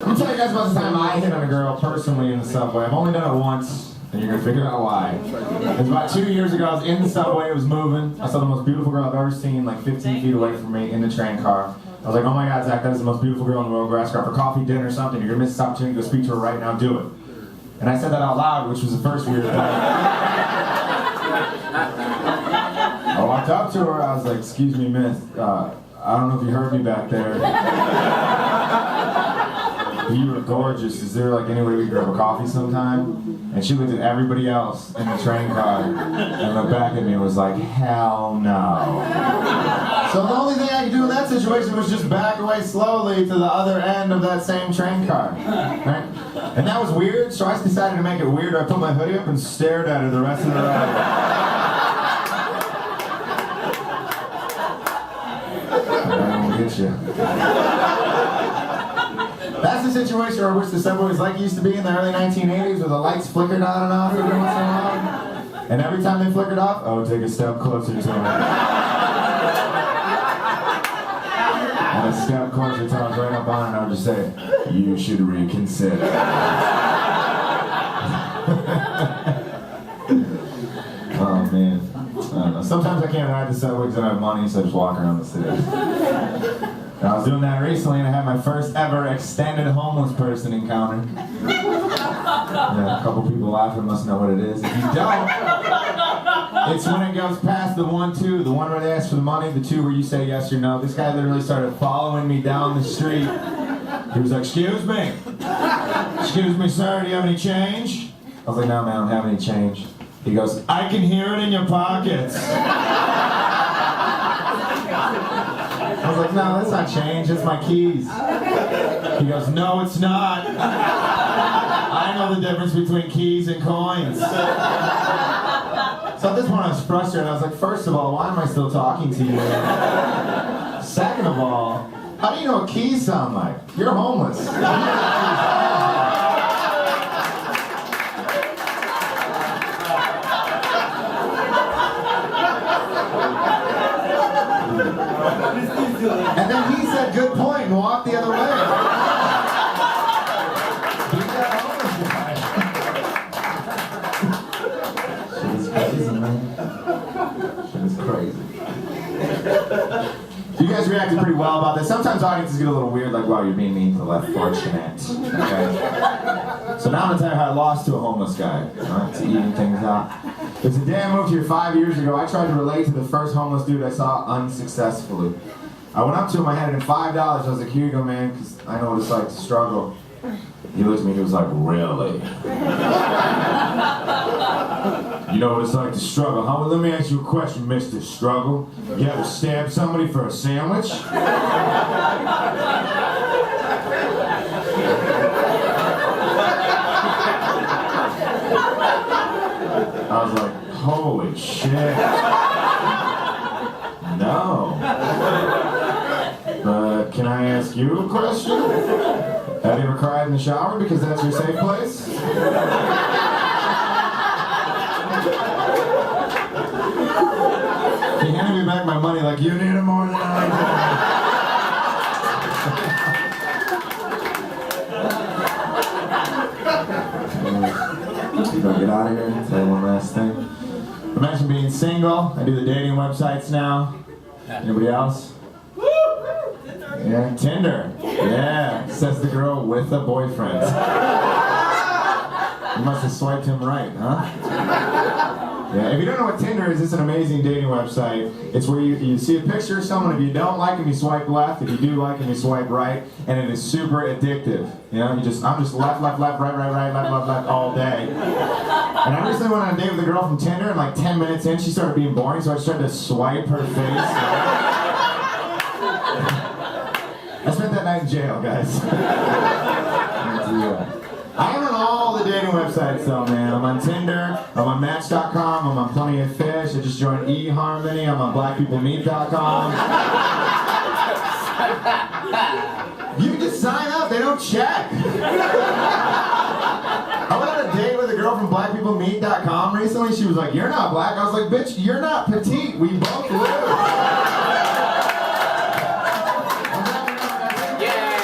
I'm gonna tell you guys about the time I hit on a girl personally in the subway. I've only done it once, and you're gonna figure out why. It was about 2 years ago. I was in the subway, it was moving. I saw the most beautiful girl I've ever seen, like 15 feet away from me in the train car. I was like, oh my God, Zach, that is the most beautiful girl in the world. Go ask her out for coffee, dinner, or something. You're gonna miss this opportunity to go speak to her right now. Do it. And I said that out loud, which was the first weird thing. I walked up to her. I was like, excuse me, miss. I don't know if you heard me back there. You were gorgeous. Is there like any way we could grab a coffee sometime? And she looked at everybody else in the train car and looked back at me and was like, hell no. So the only thing I could do in that situation was just back away slowly to the other end of that same train car. Right? And that was weird, so I decided to make it weird. I put my hoodie up and stared at her the rest of the ride. I won't get you. That's the situation where I wish the subway was like it used to be in the early 1980s, where the lights flickered on and off every once in a while. And every time they flickered off, I would take a step closer to them. And a step closer till I was right up on it, and I would just say, you should reconsider. Oh man. I don't know. Sometimes I can't ride the subway because I don't have money, so I just walk around the city. I was doing that recently, and I had my first ever extended homeless person encounter. Yeah, a couple people laughing must know what it is. If you don't, it's when it goes past the 1-2, the one where they ask for the money, the 2 where you say yes or no. This guy literally started following me down the street. He was like, excuse me, sir, do you have any change? I was like, no, man, I don't have any change. He goes, I can hear it in your pockets. I was like, no, that's not change, it's my keys. He goes, no, it's not. I know the difference between keys and coins. So at this point I was frustrated. I was like, first of all, why am I still talking to you? Second of all, how do you know what keys sound like? You're homeless. And then he said, good point, and walked the other way. Beat that homeless guy. Shit is crazy, man. Shit is crazy. You guys reacted pretty well about this. Sometimes audiences get a little weird, like, wow, you're being mean to the less fortunate. Okay? So now I'm going to tell you how I lost to a homeless guy. Right, to even things out. There's a day I moved here 5 years ago. I tried to relate to the first homeless dude I saw unsuccessfully. I went up to him, I handed him $5. I was like, here you go, man, because I know what it's like to struggle. He looked at me, he was like, really? You know what it's like to struggle, huh? Well, let me ask you a question, Mr. Struggle. You ever stab somebody for a sandwich? I was like, holy shit. No. Can I ask you a question? Have you ever cried in the shower because that's your safe place? He handed me back my money like, you need it more than I do. Gonna get out of here and tell you one last thing. Imagine being single. I do the dating websites now. Anybody else? Yeah, Tinder. Yeah, says the girl with a boyfriend. You must have swiped him right, huh? Yeah, if you don't know what Tinder is, it's an amazing dating website. It's where you see a picture of someone. If you don't like them, you swipe left. If you do like them, you swipe right. And it is super addictive. You know, I'm just left, left, left, right, right, right, left, left, left all day. And I recently went on a date with a girl from Tinder, and like 10 minutes in, she started being boring, so I just tried to swipe her face. I spent that night in jail, guys. I am on all the dating websites though, man. I'm on Tinder, I'm on Match.com, I'm on Plenty of Fish, I just joined eHarmony, I'm on BlackPeopleMeet.com. You can just sign up, they don't check. I went on a date with a girl from BlackPeopleMeet.com recently. She was like, you're not black. I was like, bitch, you're not petite. We both lose.